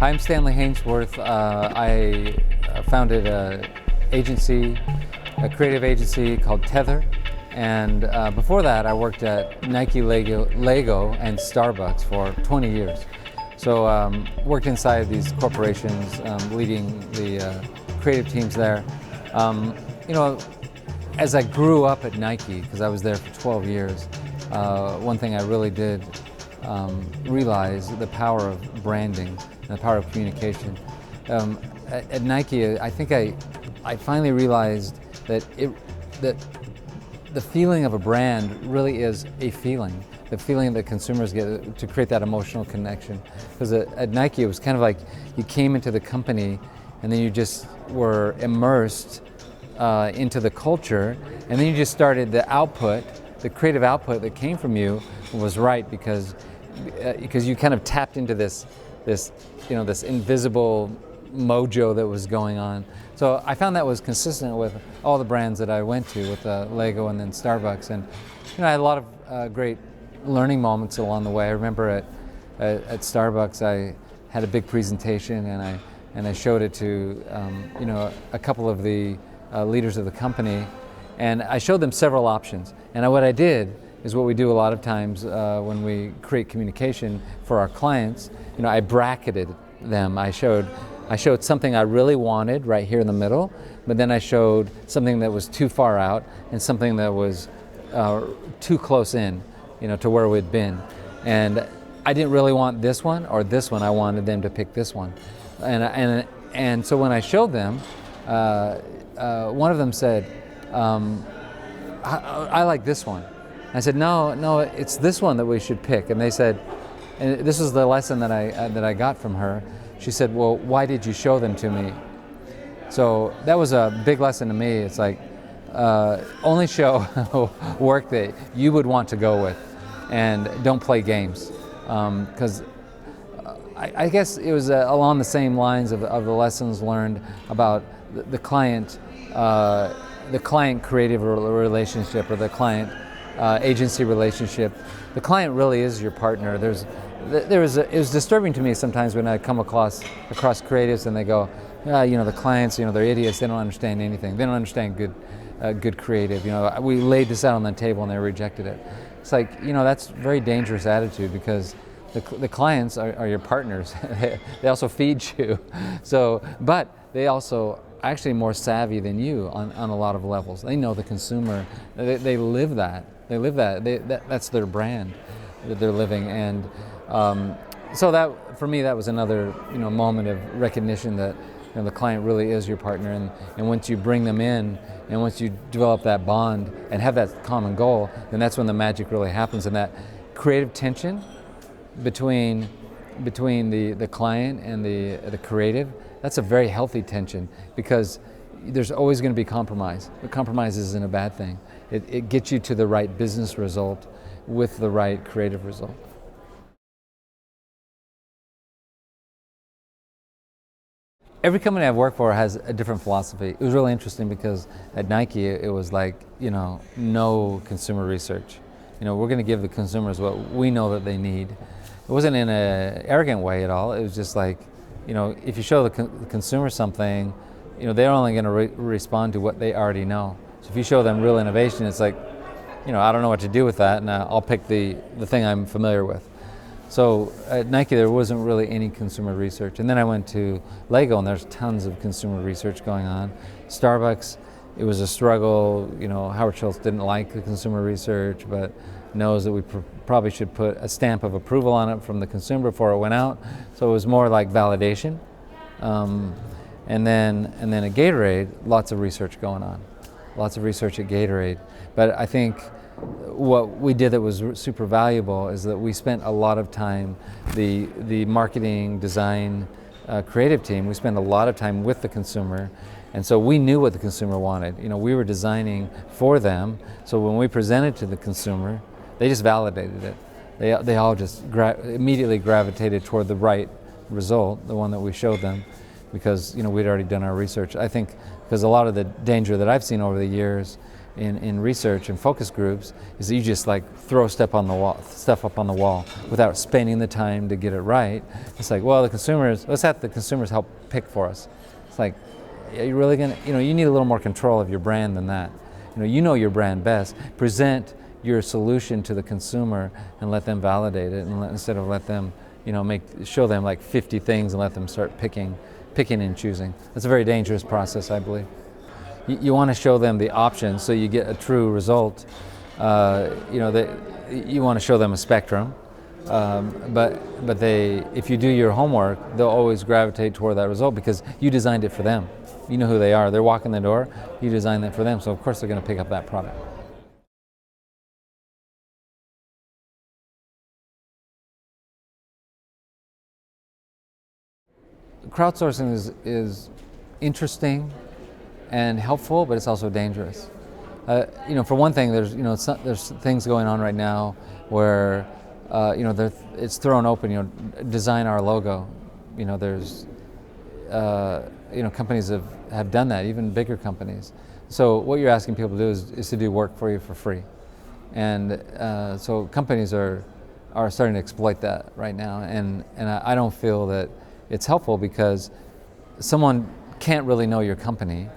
Hi, I'm Stanley Hainsworth. I founded a creative agency called Tether, and before that I worked at Nike, Lego, and Starbucks for 20 years. So worked inside these corporations, leading the creative teams there. As I grew up at Nike, because I was there for 12 years, one thing I really did realize the power of branding and the power of communication. At Nike, I think I finally realized that the feeling of a brand really is a feeling. The feeling that consumers get to create that emotional connection. Because at Nike, it was kind of like you came into the company and then you just were immersed into the culture, and then you just started the output, the creative output that came from you was right because you kind of tapped into this invisible mojo that was going on. So I found that was consistent with all the brands that I went to, with Lego and then Starbucks, and I had a lot of great learning moments along the way. I remember at Starbucks I had a big presentation and I showed it to a couple of the leaders of the company, and I showed them several options. And what I did is what we do a lot of times when we create communication for our clients. I bracketed them. I showed something I really wanted right here in the middle, but then I showed something that was too far out and something that was too close in, to where we'd been. And I didn't really want this one or this one. I wanted them to pick this one. And so when I showed them, one of them said, I like this one. I said, no, it's this one that we should pick. And they said, and this was the lesson that I got from her. She said, well, why did you show them to me? So that was a big lesson to me. It's like, only show work that you would want to go with, and don't play games. Because I guess it was along the same lines of the lessons learned about the client creative relationship, or the client agency relationship. The client really is your partner. It was disturbing to me sometimes when I come across creatives and they go, the clients, they're idiots. They don't understand anything. They don't understand good creative. We laid this out on the table and they rejected it. It's like, that's a very dangerous attitude, because the clients are your partners. They also feed you. But they also actually more savvy than you on a lot of levels. They know the consumer. They live that. That's their brand that they're living. And so that, for me, that was another moment of recognition that the client really is your partner. And once you bring them in, and once you develop that bond and have that common goal, then that's when the magic really happens. And that creative tension between the client and the creative, that's a very healthy tension, because there's always going to be compromise. But compromise isn't a bad thing. It gets you to the right business result with the right creative result. Every company I've worked for has a different philosophy. It was really interesting because at Nike it was like, no consumer research. We're going to give the consumers what we know that they need. It wasn't in an arrogant way at all. It was just like, if you show the consumer something, they're only going to respond to what they already know. So if you show them real innovation, it's like, I don't know what to do with that, and I'll pick the thing I'm familiar with. So at Nike, there wasn't really any consumer research. And then I went to Lego, and there's tons of consumer research going on. Starbucks, it was a struggle. Howard Schultz didn't like the consumer research, but knows that we probably should put a stamp of approval on it from the consumer before it went out. So it was more like validation. And then at Gatorade, lots of research going on. Lots of research at Gatorade. But I think what we did that was super valuable is that we spent a lot of time, the marketing, design, creative team, we spent a lot of time with the consumer, and so we knew what the consumer wanted. We were designing for them, so when we presented to the consumer, they just validated it. They all just immediately gravitated toward the right result, the one that we showed them, because we'd already done our research. I think because a lot of the danger that I've seen over the years in research and focus groups is that you just like throw stuff up on the wall without spending the time to get it right. It's like, well, let's have the consumers help pick for us. It's like, are you really gonna, you need a little more control of your brand than that. You know your brand best. Present your solution to the consumer and let them validate it, and instead of let them, show them like 50 things and let them start picking and choosing. That's a very dangerous process, I believe. You want to show them the options so you get a true result. You want to show them a spectrum, but if you do your homework, they'll always gravitate toward that result because you designed it for them. You know who they are. They're walking the door. You designed that for them, so of course they're going to pick up that product. Crowdsourcing is interesting and helpful, but it's also dangerous. For one thing, there's things going on right now where it's thrown open. Design our logo. There's companies have done that, even bigger companies. So what you're asking people to do is to do work for you for free, and so companies are starting to exploit that right now, and I don't feel that it's helpful because someone can't really know your company.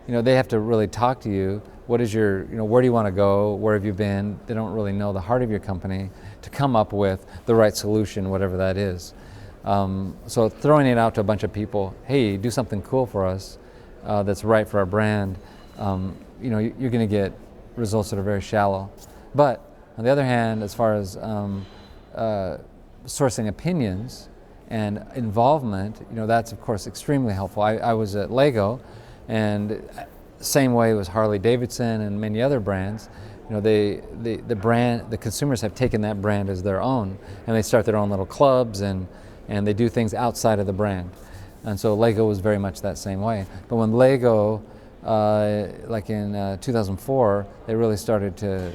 They have to really talk to you. What is your, where do you want to go? Where have you been? They don't really know the heart of your company to come up with the right solution, whatever that is. So throwing it out to a bunch of people, hey, do something cool for us that's right for our brand, you're going to get results that are very shallow. But on the other hand, as far as sourcing opinions and involvement, that's of course extremely helpful. I was at Lego, and same way was Harley Davidson and many other brands. The consumers have taken that brand as their own, and they start their own little clubs and they do things outside of the brand. And so Lego was very much that same way. But when Lego, like in 2004, they really started to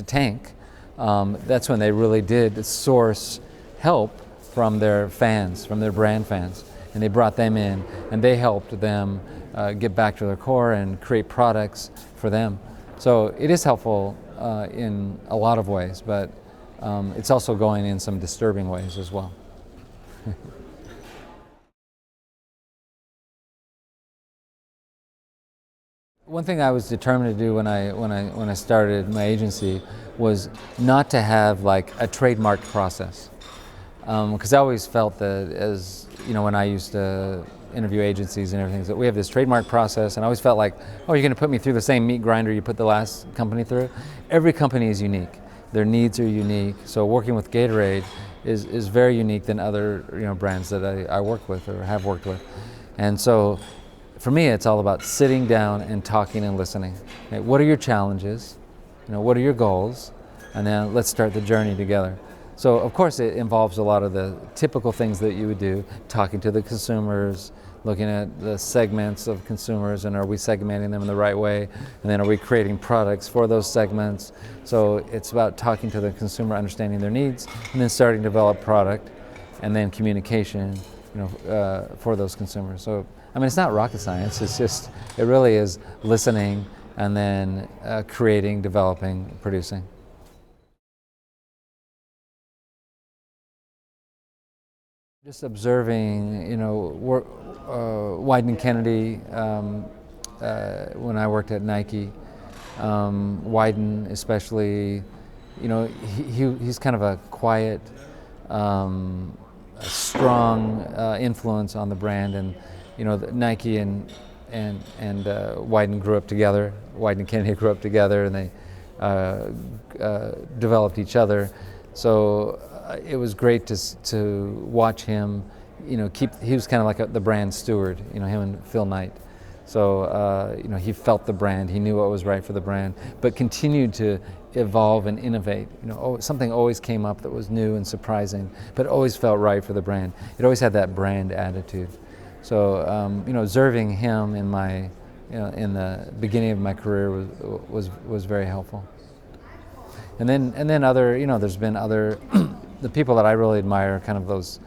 tank, that's when they really did source help from their fans, from their brand fans. And they brought them in, and they helped them get back to their core and create products for them. So it is helpful in a lot of ways, but it's also going in some disturbing ways as well. One thing I was determined to do when I started my agency was not to have like a trademark process, because I always felt that, as when I used to interview agencies and everything, that we have this trademark process, and I always felt like, oh, you're going to put me through the same meat grinder you put the last company through. Every company is unique. Their needs are unique. So working with Gatorade is very unique than other brands that I work with or have worked with. And so for me, it's all about sitting down and talking and listening. Okay, what are your challenges? What are your goals? And then let's start the journey together. So of course it involves a lot of the typical things that you would do, talking to the consumers, looking at the segments of consumers, and are we segmenting them in the right way? And then are we creating products for those segments? So it's about talking to the consumer, understanding their needs, and then starting to develop product, and then communication, for those consumers. So it's not rocket science. It really is listening and then creating, developing, producing. Just observing, Wieden Kennedy, when I worked at Nike, Wieden especially, he's kind of a quiet, strong influence on the brand, and Nike and Wieden grew up together. Wieden Kennedy grew up together, and they developed each other. So it was great to watch him. He was kind of like the brand steward. Him and Phil Knight. So he felt the brand. He knew what was right for the brand, but continued to evolve and innovate. Something always came up that was new and surprising, but always felt right for the brand. It always had that brand attitude. So observing him in in the beginning of my career was very helpful. And then other, there's been other, the people that I really admire are kind of those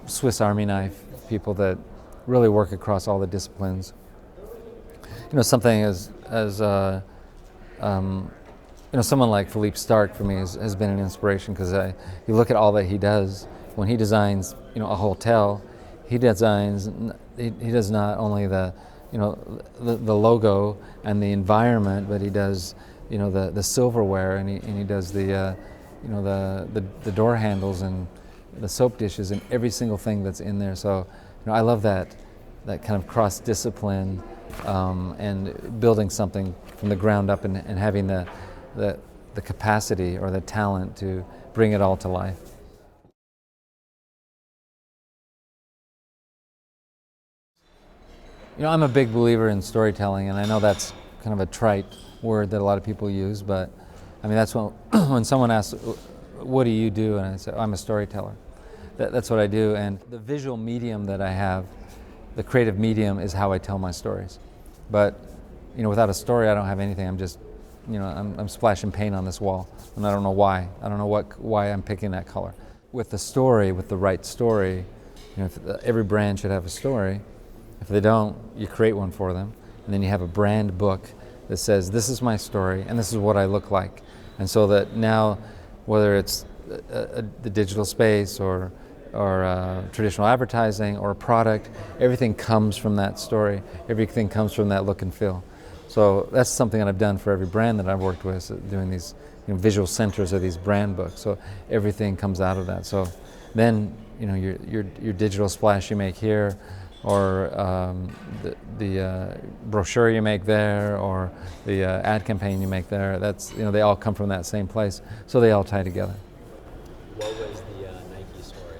Swiss Army knife people that really work across all the disciplines. Something as someone like Philippe Starck for me has been an inspiration, because you look at all that he does. When he designs, a hotel, he designs. He does not only the logo and the environment, but he does the silverware, and he does the door handles and the soap dishes and every single thing that's in there. So I love that kind of cross discipline, and building something from the ground up, and having the capacity or the talent to bring it all to life. I'm a big believer in storytelling, and I know that's kind of a trite word that a lot of people use, but I mean, that's when someone asks, what do you do? And I say, I'm a storyteller. That's what I do. And the visual medium that I have, the creative medium, is how I tell my stories. But without a story, I don't have anything. I'm just, I'm splashing paint on this wall, and I don't know why. I don't know why I'm picking that color. With the story, with the right story, every brand should have a story. If they don't, you create one for them, and then you have a brand book that says, this is my story, and this is what I look like. And so that now, whether it's the digital space or traditional advertising or a product, everything comes from that story. Everything comes from that look and feel. So that's something that I've done for every brand that I've worked with, doing these visual centers of these brand books. So everything comes out of that. So then your digital splash you make here, or the brochure you make there, or the ad campaign you make there, that's they all come from that same place, so they all tie together. What was the Nike story?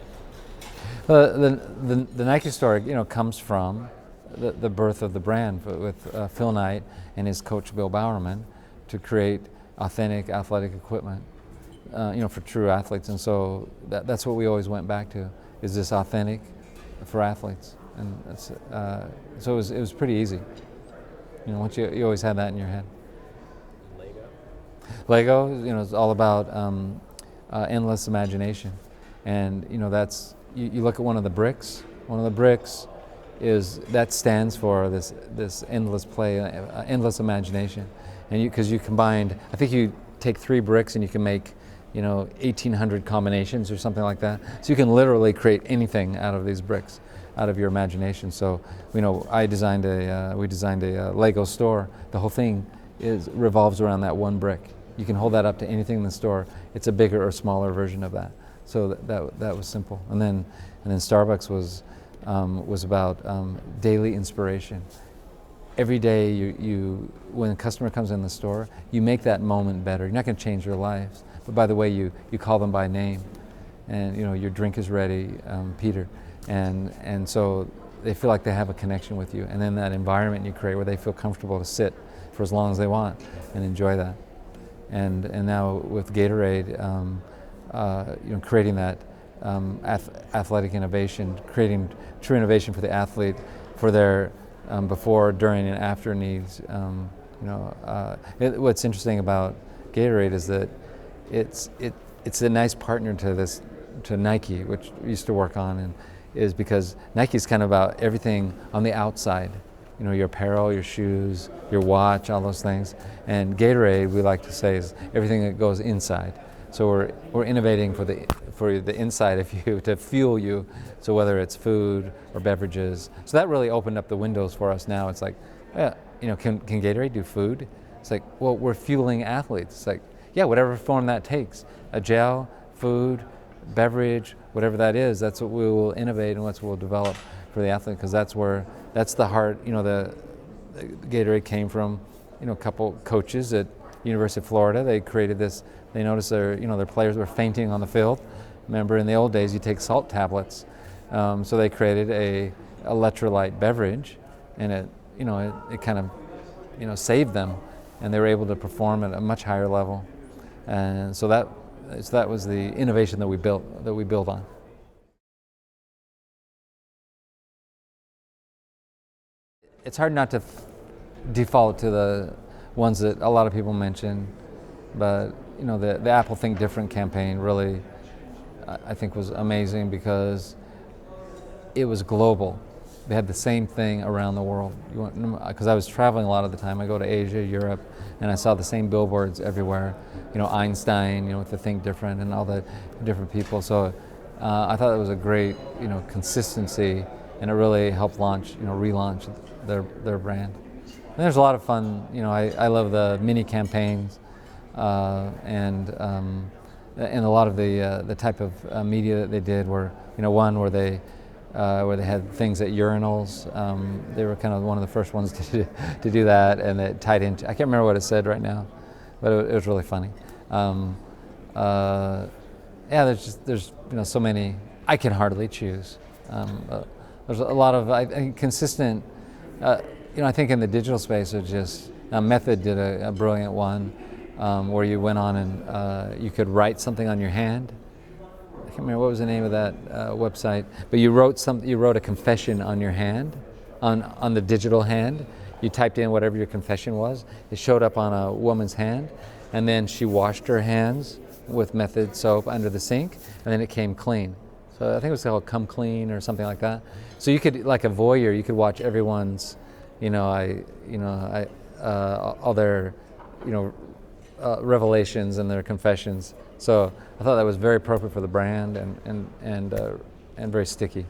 The Nike story comes from the birth of the brand with Phil Knight and his coach Bill Bowerman, to create authentic athletic equipment for true athletes. And so that's what we always went back to, is this authentic for athletes. And that's, so it was pretty easy. Once you always had that in your head. Lego, is all about endless imagination, and that's you look at one of the bricks. One of the bricks that stands for this endless play, endless imagination, and because you combined, I think you take 3 bricks and you can make 1,800 combinations or something like that. So you can literally create anything out of these bricks, out of your imagination. So we designed a Lego store. The whole thing revolves around that one brick. You can hold that up to anything in the store. It's a bigger or smaller version of that. So that was simple. And then Starbucks was about daily inspiration. Every day when a customer comes in the store, you make that moment better. You're not going to change their lives, but by the way, you call them by name, and your drink is ready, Peter. And so they feel like they have a connection with you, and then that environment you create where they feel comfortable to sit for as long as they want and enjoy that. And now with Gatorade, creating that athletic innovation, creating true innovation for the athlete, for their before, during, and after needs. What's interesting about Gatorade is that it's a nice partner to Nike, which we used to work on, and is because Nike's kind of about everything on the outside, your apparel, your shoes, your watch, all those things. And Gatorade, we like to say, is everything that goes inside. So we're innovating for the inside of you, to fuel you. So whether it's food or beverages, so that really opened up the windows for us. Now it's like, yeah, can Gatorade do food? It's like, well, we're fueling athletes. It's like, yeah, whatever form that takes, a gel, food, beverage, whatever that is, that's what we will innovate and what we'll develop for the athlete, because that's the heart. The Gatorade came from a couple coaches at University of Florida. They created this. They noticed their players were fainting on the field. Remember, in the old days, you take salt tablets. So they created a electrolyte beverage, and it kind of saved them, and they were able to perform at a much higher level. And so that was the innovation that we built on. It's hard not to default to the ones that a lot of people mention, but the Apple Think Different campaign really, I think, was amazing because it was global. they had the same thing around the world. Because I was traveling a lot of the time. I go to Asia, Europe, and I saw the same billboards everywhere. Einstein, with the Think Different and all the different people. So I thought it was a great, consistency, and it really helped relaunch their brand. And there's a lot of fun. I love the mini campaigns, and a lot of the type of media that they did were, one where they had things at urinals. They were kind of one of the first ones to do that, and it tied into, I can't remember what it said right now, but it was really funny. There's so many. I can hardly choose. There's a lot of, I think, consistent. I think in the digital space, it's just Method did a brilliant one where you went on and you could write something on your hand. I can't remember what was the name of that website, but you wrote a confession on your hand, on the digital hand. You typed in whatever your confession was. It showed up on a woman's hand, and then she washed her hands with Method soap under the sink, and then it came clean. So I think it was called Come Clean or something like that. So you could, like a voyeur, you could watch everyone's, all their, revelations and their confessions. So I thought that was very appropriate for the brand and very sticky.